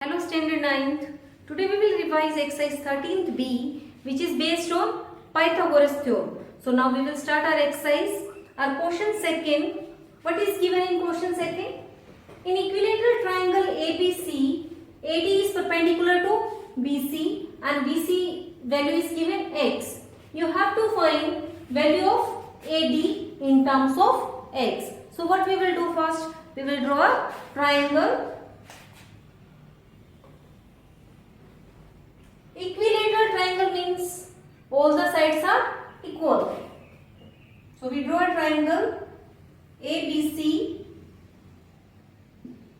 Hello standard 9th. Today we will revise exercise 13th B, which is based on Pythagoras theorem. So now we will start our exercise. Our question second. What is given in question second? In equilateral triangle ABC, AD is perpendicular to BC and BC value is given x. You have to find value of AD in terms of x. So what we will do first? We will draw a triangle. Equilateral triangle means all the sides are equal. So we draw a triangle ABC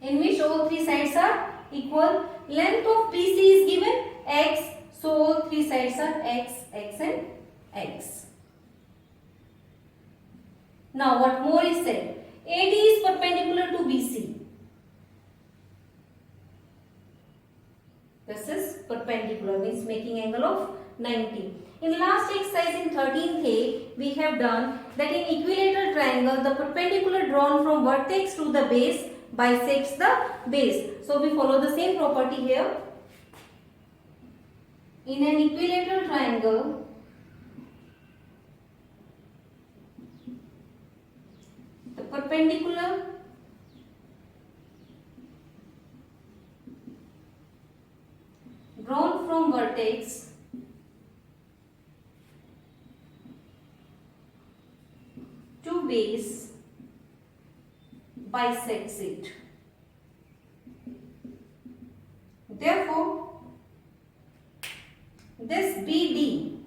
in which all three sides are equal. Length of BC is given x. So all three sides are x, x and x. Now what more is said? AD is perpendicular to BC. This is perpendicular, means making angle of 90. In last exercise in 13th A, we have done that in equilateral triangle, the perpendicular drawn from vertex to the base bisects the base. So we follow the same property here. In an equilateral triangle, the perpendicular drawn from vertex to base bisects it. Therefore, this BD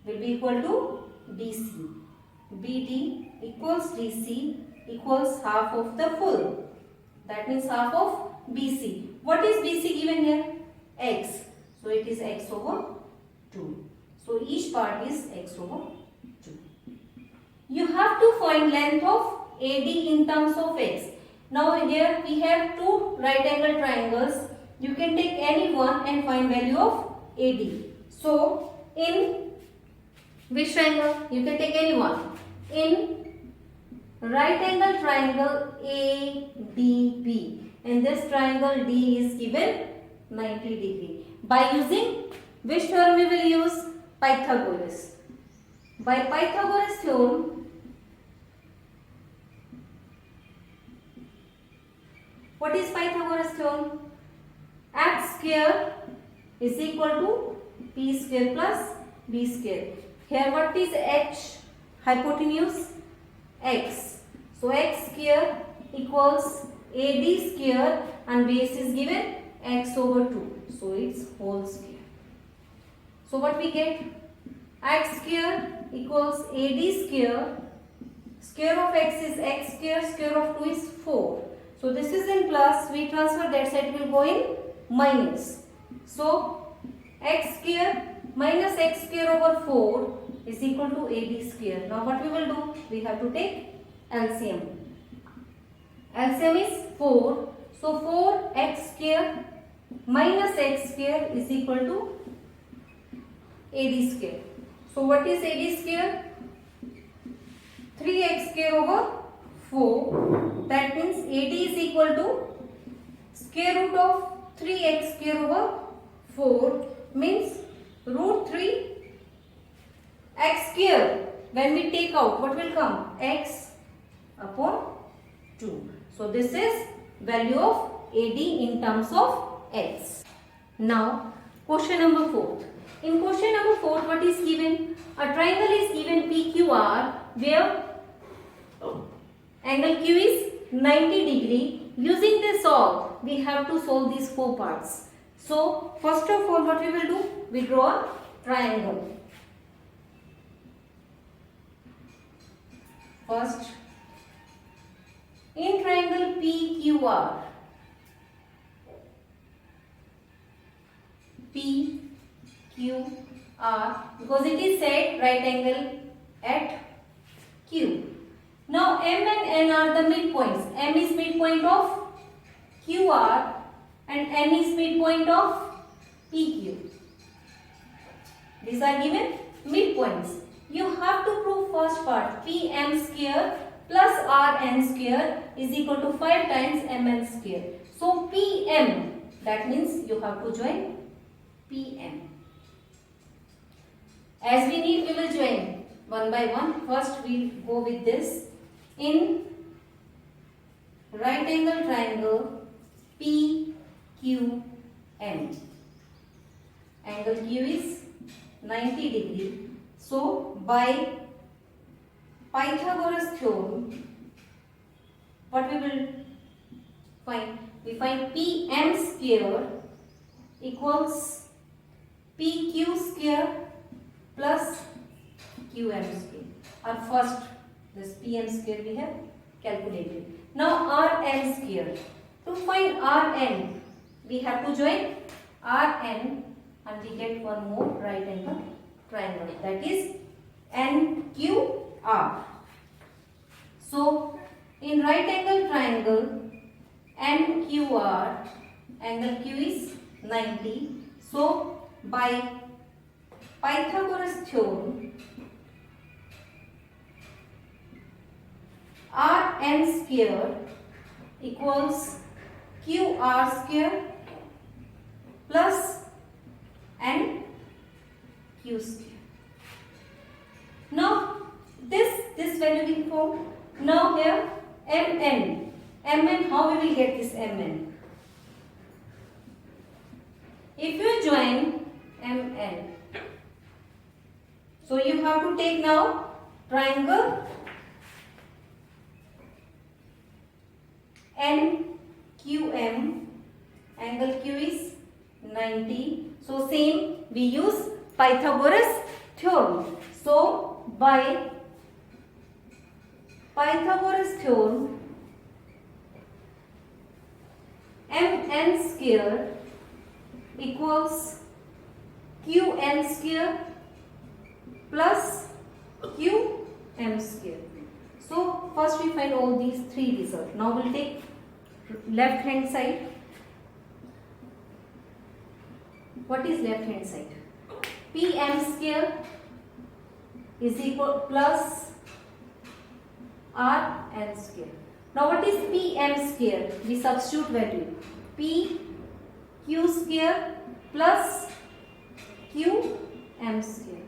will be equal to DC. BD equals DC equals half of the full. That means half of BC. What is BC given here? X. So it is x over 2. So each part is x over 2. You have to find length of AD in terms of x. Now here we have two right angle triangles. You can take any one and find value of AD. So in which triangle? You can take any one. In right angle triangle ADB. And this triangle D is given 90 degree. By using which theorem we will use? Pythagoras. By Pythagoras theorem, what is Pythagoras theorem? X square is equal to p square plus b square. Here what is h? Hypotenuse x. So x square equals AD square and base is given x over 2. So it's whole square. So what we get? X square equals AD square. Square of x is x square. Square of 2 is 4. So this is in plus. We transfer that side, will go in minus. So x square minus x square over 4 is equal to AD square. Now what we will do? We have to take LCM. LCM is 4. So 4x square minus x square is equal to AD square. So what is AD square? 3x square over 4. That means AD is equal to square root of 3x square over 4 means root 3 x square. When we take out, what will come? X upon 2. So this is value of AD in terms of x. Now question number 4. In question number 4, what is given? A triangle is given PQR where angle Q is 90 degree. Using this solve, we have to solve these 4 parts. So first of all, what we will do? We draw a triangle. First, in triangle PQR, PQR, because it is set right angle at Q. Now M and N are the midpoints. M is midpoint of QR and N is midpoint of PQ. These are given midpoints. You have to prove first part. PM square plus RN square is equal to 5 times MN square. So PM That means you have to join PM. As we need, we will join one by one. First we go with this. In right angle triangle PQM, angle Q is 90 degree. So by Pythagoras theorem, what we will find? We find PM square equals PQ square plus QM square. Our first, this PM square we have calculated. Now Rn square. To find Rn, we have to join Rn and we get one more right angle triangle, that is NQR. So in right angle triangle NQR, angle Q is 90. So by Pythagoras theorem, Rn square equals QR square plus NQ square. Now this value will form. Now here Mn, how we will get this Mn? If you join Mn, so you have to take now triangle NQM, angle Q is 90. So same, we use Pythagoras theorem. So by Pythagoras theorem, Mn square equals Qn square plus Qm square. So first we find all these three results. Now we'll take left hand side. What is left hand side? PM square is equal plus Rn square. Now what is PM square? We substitute value. P Q square plus QM square.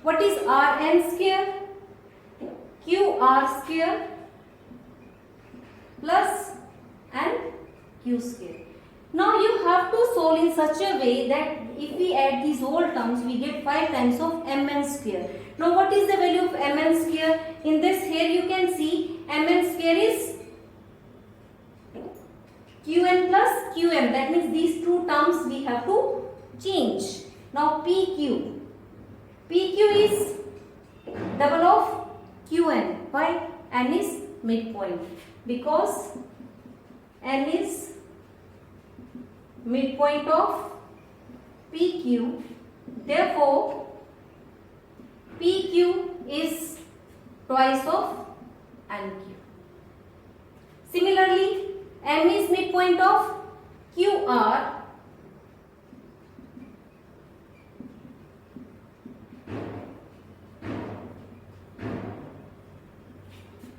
What is Rn square? QR square plus and Q square. Now you have to solve in such a way that if we add these whole terms, we get 5 times of Mn square. Now what is the value of Mn square? In this here you can see Mn square is Qn plus Qm. That means these two terms we have to change. Now PQ is double of Qn. Why? N is midpoint. Because N is midpoint of PQ. Therefore, PQ is twice of NQ. Similarly, M is midpoint of QR.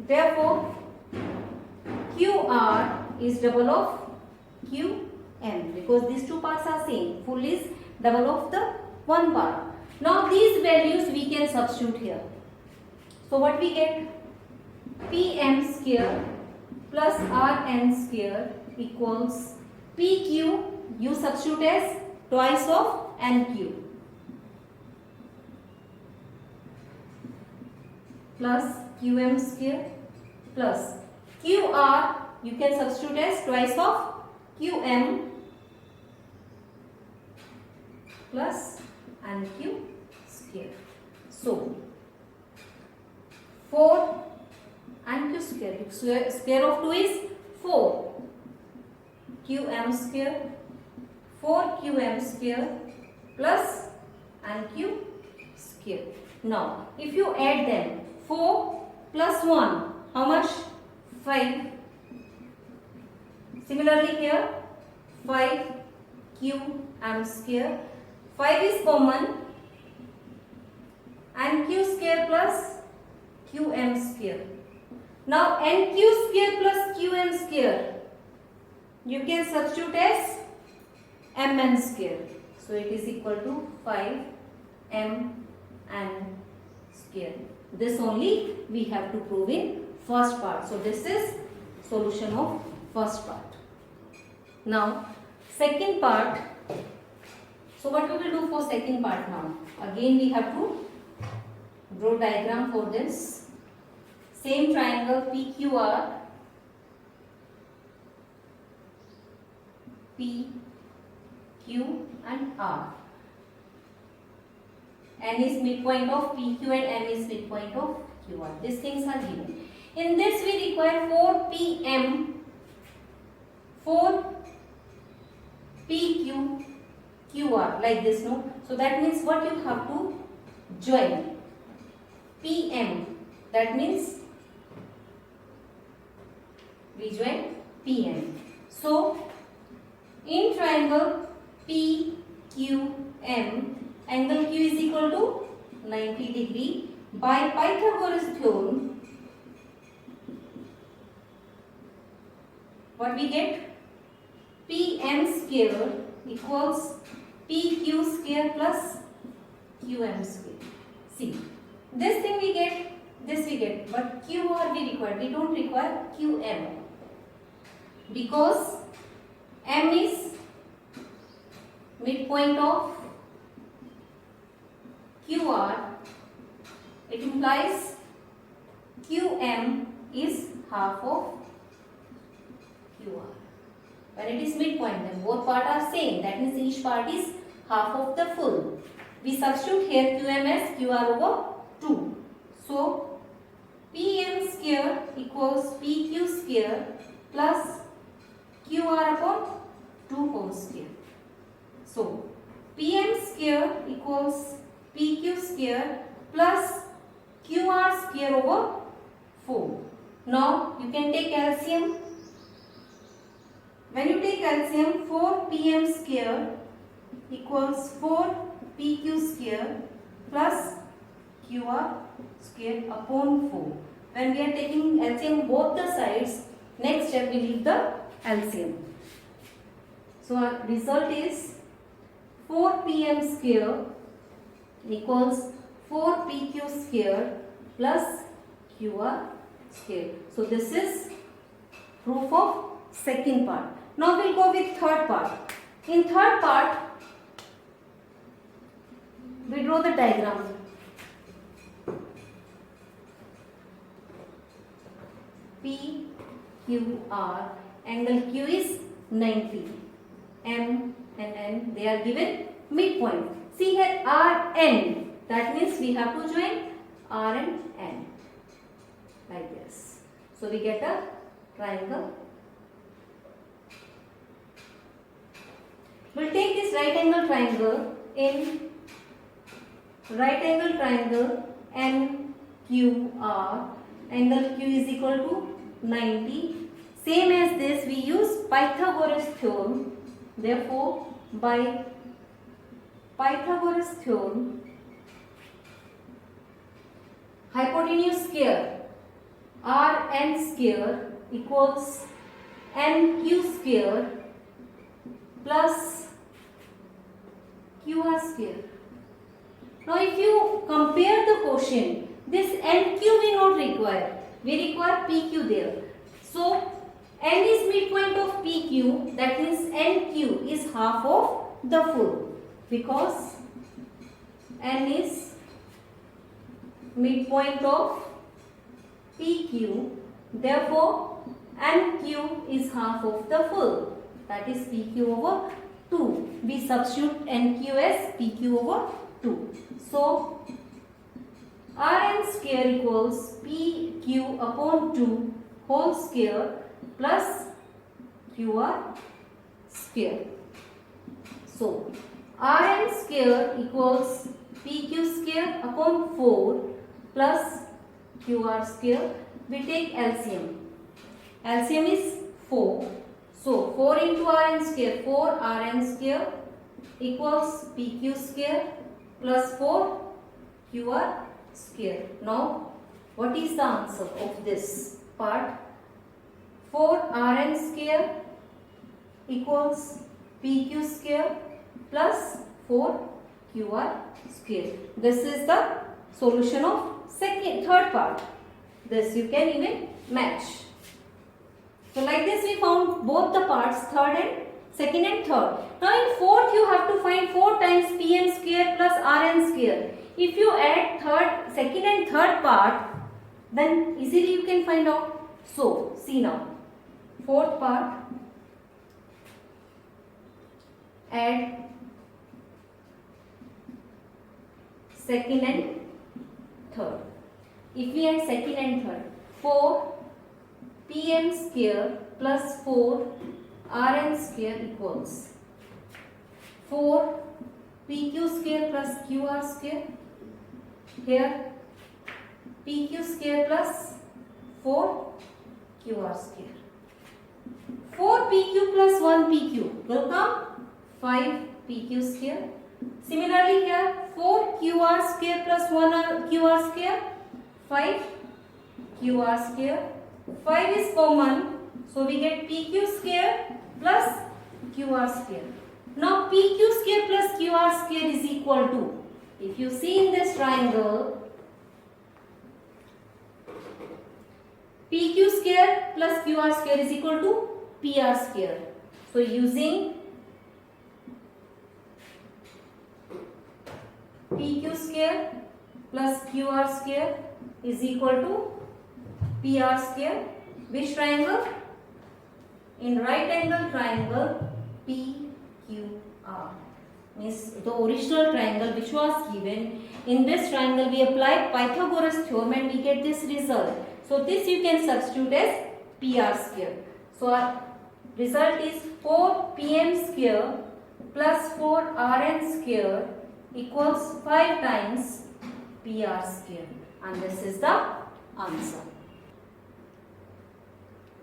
Therefore, QR is double of QM, because these two parts are same. Full is double of the one part. Now these values we can substitute here. So what we get? PM square plus Rn square equals PQ, you substitute as twice of NQ, plus QM square plus QR, you can substitute as twice of QM plus NQ square. So 4 NQ square, square of 2 is 4 QM square, 4 QM square plus NQ square. Now if you add them, 4 plus 1, how much? 5. Similarly here, 5 QM square. 5 is common, NQ square plus QM square. Now NQ square plus QM square, you can substitute as mn square. So it is equal to 5mn square. This only we have to prove in first part. So this is solution of first part. Now second part. So what we will do for second part now? Again we have to draw diagram for this. Same triangle PQR, P, Q and R. N is midpoint of PQ and M is midpoint of QR. These things are given. In this we require 4 PM, 4 PQ, QR like this, no? So that means what you have to join? PM, that means we join PM. So in triangle PQM, angle Q is equal to 90 degree. By Pythagoras theorem, what we get? PM square equals PQ square plus QM square. See, this thing we get, this we get, but QR we require. We don't require QM because M is midpoint of QR. It implies QM is half of QR. When it is midpoint, then both parts are same. That means each part is half of the full. We substitute here QM as QR over 2. So PM square equals PQ square plus QR upon 2 whole square. So PM square equals PQ square plus QR square over 4. Now you can take LCM. When you take LCM, 4 PM square equals 4 PQ square plus QR square upon 4. When we are taking LCM both the sides, next step we leave the LCM. So our result is 4 PM square equals 4 PQ square plus QR square. So this is proof of second part. Now we'll go with third part. In third part, we draw the diagram. PQR, angle Q is 90. M and N, they are given midpoint. See here RN, that means we have to join R and N like this. So we get a triangle. We'll take this right angle triangle. In right angle triangle NQR, angle Q is equal to 90. Same as this, we use Pythagoras theorem. Therefore, by Pythagoras theorem, hypotenuse square RN square equals NQ square plus QR square. Now if you compare the quotient, this NQ we not require. We require PQ there. So N is midpoint of PQ, that means NQ is half of the full because N is midpoint of PQ, therefore NQ is half of the full, that is PQ over 2. We substitute NQ as PQ over 2. So Rn square equals PQ upon 2 whole square plus QR square. So Rn square equals PQ square upon 4 plus QR square. We take LCM. LCM is 4. So 4 into Rn square, 4 Rn square equals PQ square plus 4 QR square. Now what is the answer of this part? 4 Rn square equals PQ square plus 4QR square. This is the solution of third part. This you can even match. So like this we found both the parts, second and third. Now in fourth you have to find 4 times Pm square plus Rn square. If you add second and third part, then easily you can find out. So see now, fourth part, add second and third. If we add second and third, 4 Pm square plus 4 Rn square equals 4 PQ square plus QR square. Here PQ square plus 4 QR square. 4 PQ plus 1 PQ will come 5 PQ square. Similarly here 4 QR square plus 1 QR square, 5 QR square. 5 is common, so we get PQ square plus QR square. Now PQ square plus QR square is equal to, if you see in this triangle, PQ square plus QR square is equal to PR square. So using PQ square plus QR square is equal to PR square. Which triangle? In right angle triangle PQR. Means the original triangle which was given. In this triangle we apply Pythagoras theorem and we get this result. So this you can substitute as PR square. So our result is 4 PM square plus 4 RN square equals 5 times PR square. And this is the answer.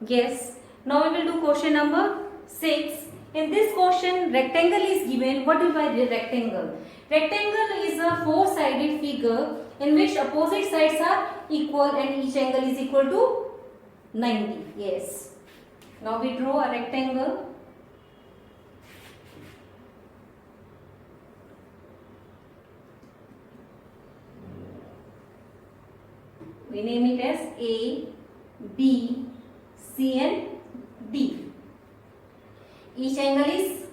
Yes. Now we will do question number 6. In this question, rectangle is given. What do you mean by rectangle? Rectangle is a four-sided figure in which opposite sides are equal and each angle is equal to 90. Yes. Now we draw a rectangle. We name it as A, B, C and D. Each angle is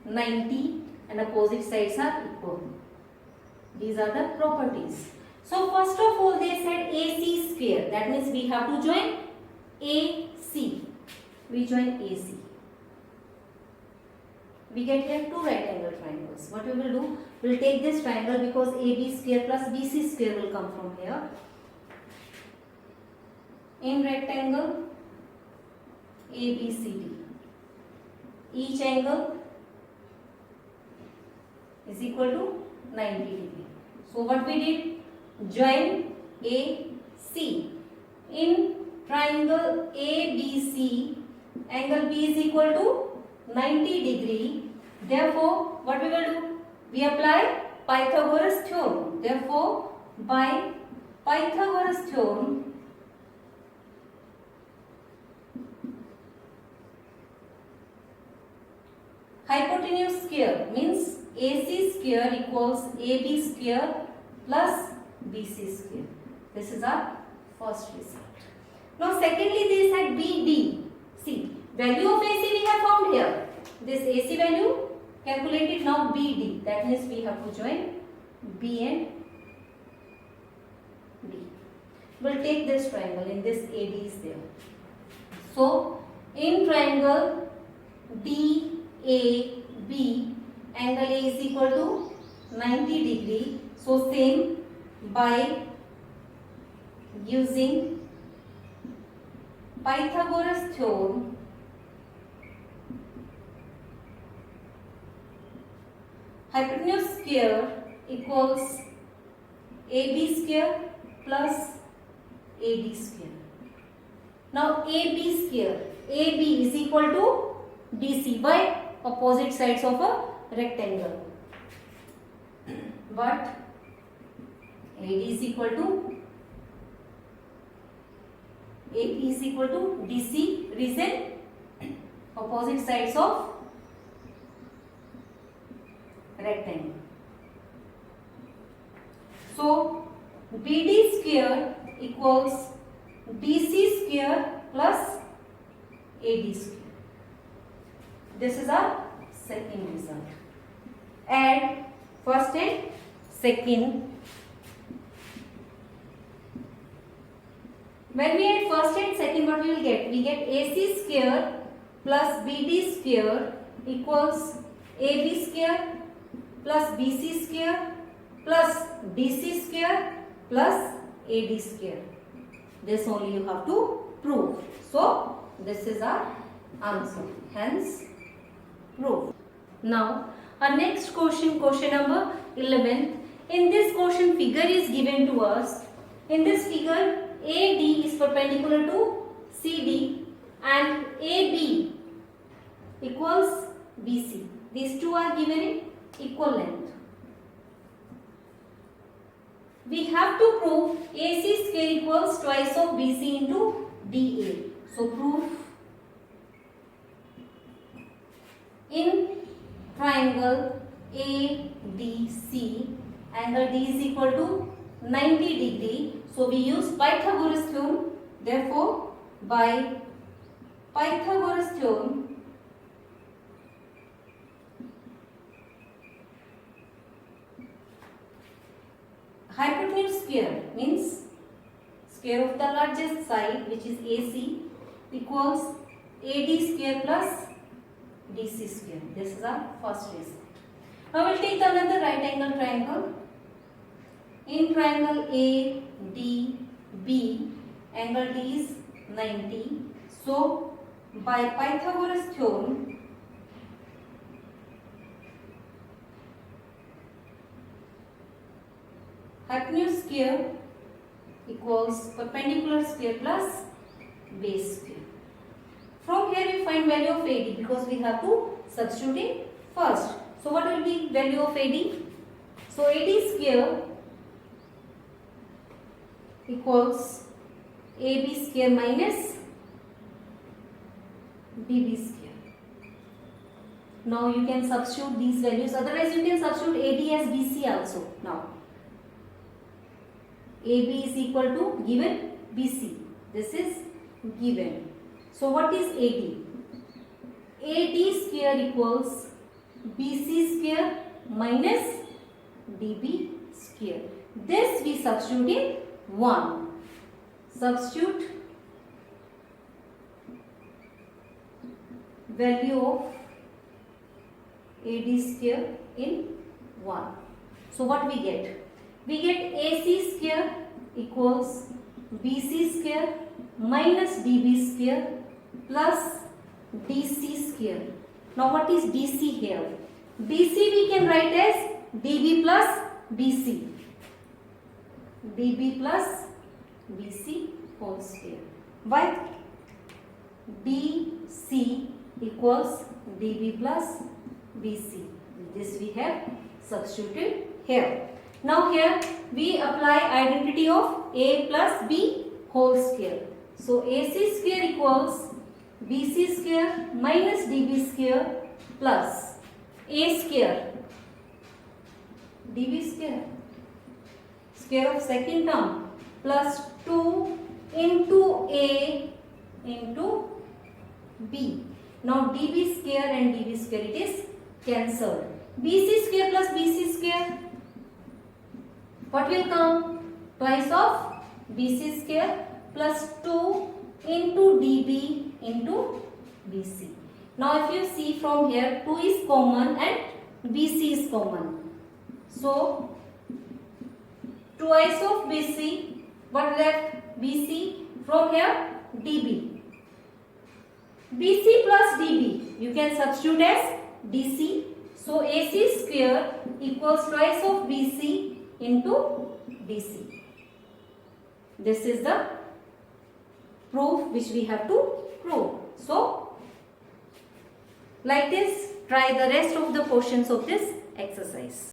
90 and opposite sides are equal. These are the properties. So first of all they said AC square. That means we have to join AC. We join AC. We get here two right angle triangles. What we will do? We will take this triangle because AB square plus BC square will come from here. In rectangle ABCD, each angle is equal to 90 degree. So what we did? Join AC. In triangle ABC, angle B is equal to 90 degree. Therefore, what we will do? We apply Pythagoras theorem. Therefore, by Pythagoras theorem, hypotenuse square means AC square equals AB square plus BC square. This is our first result. Now secondly they said BD. See, value of AC we have found here. This AC value calculated, now BD. That means we have to join B and D. We'll take this triangle, in this AD is there. So in triangle DAB, angle A is equal to 90 degree. So same, by using Pythagoras theorem, hypotenuse square equals AB square plus AD square. Now AB square, AB is equal to DC by opposite sides of a rectangle. But AD is equal to AP is equal to DC, reason opposite sides of rectangle. So BD square equals BC square plus AD square. This is our second result. Add first and second. When we add first and second, what we will get? We get AC square plus BD square equals AB square plus BC square plus DC square plus AD square. This only you have to prove. So this is our answer. Hence proof. Now our next question, question number 11. In this question, figure is given to us. In this figure, AD is perpendicular to CD and AB equals BC. These two are given in equal length. We have to prove AC square equals twice of BC into DA. So proof in triangle ADC, angle D is equal to 90 degree. So we use Pythagoras theorem. Therefore, by Pythagoras theorem, hypotenuse square means square of the largest side, which is AC, equals AD square plus DC square. This is our first result. Now we will take another right angle triangle. In triangle ADB, angle D is 90. So by Pythagoras theorem, hypotenuse square equals perpendicular square plus base square. From here we find value of AD because we have to substitute it first. So what will be value of AD? So AD square equals AB square minus BB square. Now you can substitute these values, otherwise you can substitute AD as BC also. Now AB is equal to given BC. This is given. So what is AD? AD square equals BC square minus DB square. This we substitute in 1. Substitute value of AD square in 1. So what we get? We get AC square equals BC square minus DB square plus DC square. Now what is DC here? DC we can write as DB plus BC. DB plus BC whole square. Why? DC equals DB plus BC. This we have substituted here. Now here we apply identity of A plus B whole square. So AC square equals BC square minus DB square plus A square DB square, square of second term, plus 2 into A into B. Now DB square and DB square it is cancelled. BC square plus BC square, what will come? Twice of BC square plus 2 into DB into BC. Now if you see from here, 2 is common and BC is common. So twice of BC, what left? BC, from here DB. BC plus DB you can substitute as DC. So AC square equals twice of BC into DC. This is the proof which we have to prove. So like this, try the rest of the questions of this exercise.